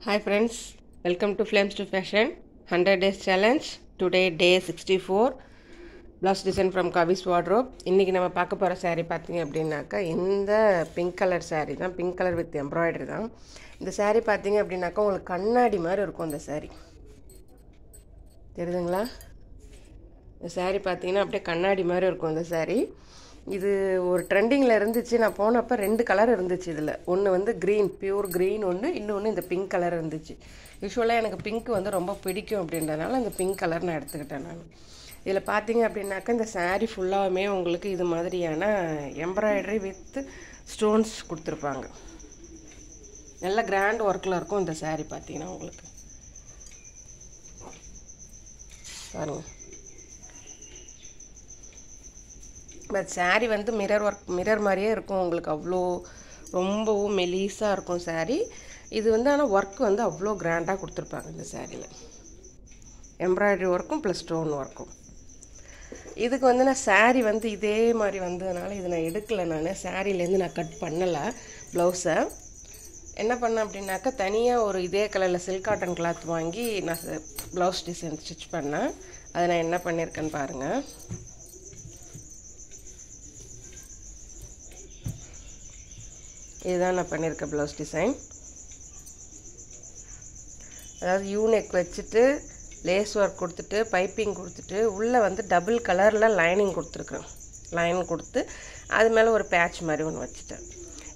Hi friends, welcome to Flames to Fashion 100 days challenge. Today day 64. Blouse design from Kavi's wardrobe. இன்னைக்கு நம்ம பார்க்க போற saree பாத்தீங்க அப்படினாக்கா இந்த பிங்க் கலர் saree தான், பிங்க் கலர் வித் எம்ப்ராய்டரி தான். இந்த saree பாத்தீங்க அப்படினாக்கா உங்களுக்கு கண்ணாடி மாதிரி இருக்கும் இந்த saree. தெரியுதுங்களா? இந்த saree பாத்தீங்கன்னா அப்படியே கண்ணாடி மாதிரி இருக்கும் இந்த saree. இது ஒரு ட்ரெண்டிங்கில் இருந்துச்சு. நான் போனப்போ 2 கலர் இருந்துச்சு இதில். ஒன்று வந்து க்ரீன், பியூர் க்ரீன் ஒன்று, இன்னொன்று இந்த பிங்க் கலர் இருந்துச்சு. யூஸ்வலாக எனக்கு பிங்க் வந்து ரொம்ப பிடிக்கும் அப்படின்றதுனால இந்த பிங்க் கலர் நான் எடுத்துக்கிட்டேன் நான். இதில் பார்த்தீங்க அப்படின்னாக்கா இந்த saree ஃபுல்லாகவுமே உங்களுக்கு இது மாதிரியான எம்ப்ராய்டரி வித் ஸ்டோன்ஸ் கொடுத்துருப்பாங்க. நல்ல கிராண்ட் ஒர்க்கில் இருக்கும் இந்த saree பார்த்தீங்கன்னா உங்களுக்கு பாருங்கள். பட் saree வந்து மிரர் மாதிரியே இருக்கும் உங்களுக்கு. அவ்வளோ ரொம்பவும் மெலிசாக இருக்கும் saree. இது வந்து ஆனால் ஒர்க் வந்து அவ்வளோ கிராண்டாக கொடுத்துருப்பாங்க இந்த சாரியில். எம்ப்ராய்டரி ஒர்க்கும் ப்ளஸ் ஸ்டோன் ஒர்க்கும். இதுக்கு வந்து நான் saree வந்து இதே மாதிரி வந்ததுனால இதை நான் எடுக்கலை. நான் சாரிலேருந்து நான் கட் பண்ணலை ப்ளவுஸை. என்ன பண்ணேன் அப்படின்னாக்கா தனியாக ஒரு இதே கலரில் சில்க் காட்டன் கிளாத் வாங்கி நான் ப்ளவுஸ் டிசைன் ஸ்டிச் பண்ணேன். அதை நான் என்ன பண்ணியிருக்கேன்னு பாருங்கள். இதுதான் நான் பண்ணியிருக்கேன் ப்ளவுஸ் டிசைன். அதாவது யூனெக் வச்சுட்டு லேஸ் ஒர்க் கொடுத்துட்டு பைப்பிங் கொடுத்துட்டு உள்ளே வந்து டபுள் கலரில் லைனிங் கொடுத்துருக்குறேன். லைன் கொடுத்து அது மேலே ஒரு பேட்ச் மாதிரி ஒன்று வச்சுட்டேன்.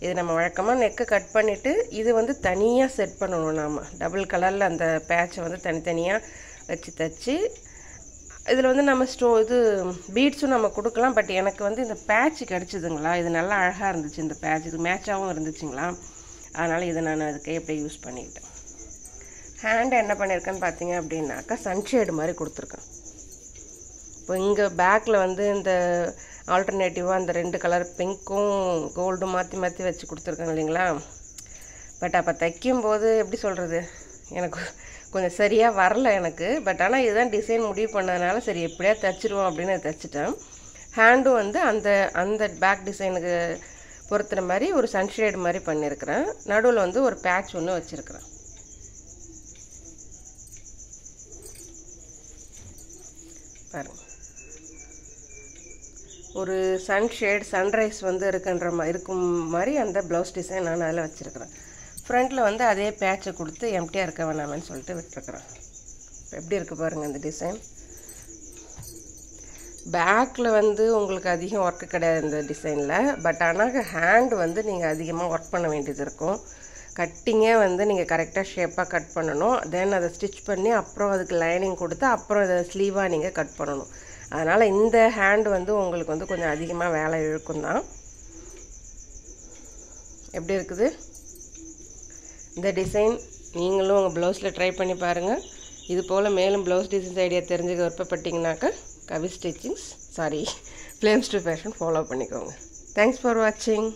இது நம்ம வழக்கமாக நெக்கை கட் பண்ணிவிட்டு இது வந்து தனியாக செட் பண்ணணும். நாம் டபுள் கலரில் அந்த பேட்சை வந்து தனித்தனியாக வச்சு தைச்சி இதில் வந்து நம்ம இது பீட்ஸும் நம்ம கொடுக்கலாம். பட் எனக்கு வந்து இந்த பேட்ச் கிடச்சிதுங்களா, இது நல்லா அழகாக இருந்துச்சு. இந்த பேட்ச் இது மேட்சாகவும் இருந்துச்சுங்களா, அதனால் இதை நான் அதுக்கு எப்படி யூஸ் பண்ணிக்கிட்டேன். ஹேண்டை என்ன பண்ணியிருக்கேன்னு பார்த்தீங்க அப்படின்னாக்கா சன்ஷேடு மாதிரி கொடுத்துருக்கேன். இப்போ இங்கே பேக்கில் வந்து இந்த ஆல்டர்னேட்டிவாக அந்த 2 கலர் பிங்க்கும் கோல்டும் மாற்றி மாற்றி வச்சு கொடுத்துருக்கேன் இல்லைங்களா. பட் அப்போ தைக்கும்போது எப்படி சொல்கிறது, எனக்கு கொஞ்சம் சரியாக வரல எனக்கு. பட் ஆனால் இதுதான் டிசைன் முடிவு பண்ணதுனால சரி எப்படியா தைச்சிருவோம் அப்படின்னு தைச்சிட்டேன். ஹேண்டும் வந்து அந்த பேக் டிசைனுக்கு பொறுத்துற மாதிரி ஒரு சன்ஷேடு மாதிரி பண்ணியிருக்கிறேன். நடுவில் வந்து ஒரு பேட்ச் ஒன்று வச்சுருக்கிறேன். பாருங்கள், ஒரு சன்ஷேட் சன்ரைஸ் வந்து இருக்கும் மாதிரி அந்த ப்ளவுஸ் டிசைன் நான் அதில் வச்சுருக்கிறேன். ஃப்ரண்ட்டில் வந்து அதே பேட்சை கொடுத்து எம்டியாக இருக்க வேணாமன்னு சொல்லிட்டு விட்டுருக்குறேன். இப்போ எப்படி இருக்குது பாருங்கள் இந்த டிசைன். பேக்கில் வந்து உங்களுக்கு அதிகம் ஒர்க்கு கிடையாது இந்த டிசைனில். பட் ஆனால் ஹேண்ட் வந்து நீங்கள் அதிகமாக ஒர்க் பண்ண வேண்டியது இருக்கும். கட்டிங்கே வந்து நீங்கள் கரெக்டாக ஷேப்பாக கட் பண்ணணும். தென் அதை ஸ்டிச் பண்ணி அப்புறம் அதுக்கு லைனிங் கொடுத்து அப்புறம் அதை ஸ்லீவாக நீங்கள் கட் பண்ணணும். அதனால் இந்த ஹேண்ட் வந்து உங்களுக்கு வந்து கொஞ்சம் அதிகமாக வேலை இழுக்கும் தான். எப்படி இருக்குது இந்த டிசைன்? நீங்களும் உங்கள் ப்ளவுஸில் ட்ரை பண்ணி பாருங்கள். இது போல் மேலும் ப்ளவுஸ் டிசைன்ஸ் ஐடியா தெரிஞ்சுக்க விருப்பப்பட்டீங்கன்னாக்கா Kavi stitchings flames to fashion follow பண்ணிக்கோங்க. தேங்க்ஸ் ஃபார் வாட்சிங்.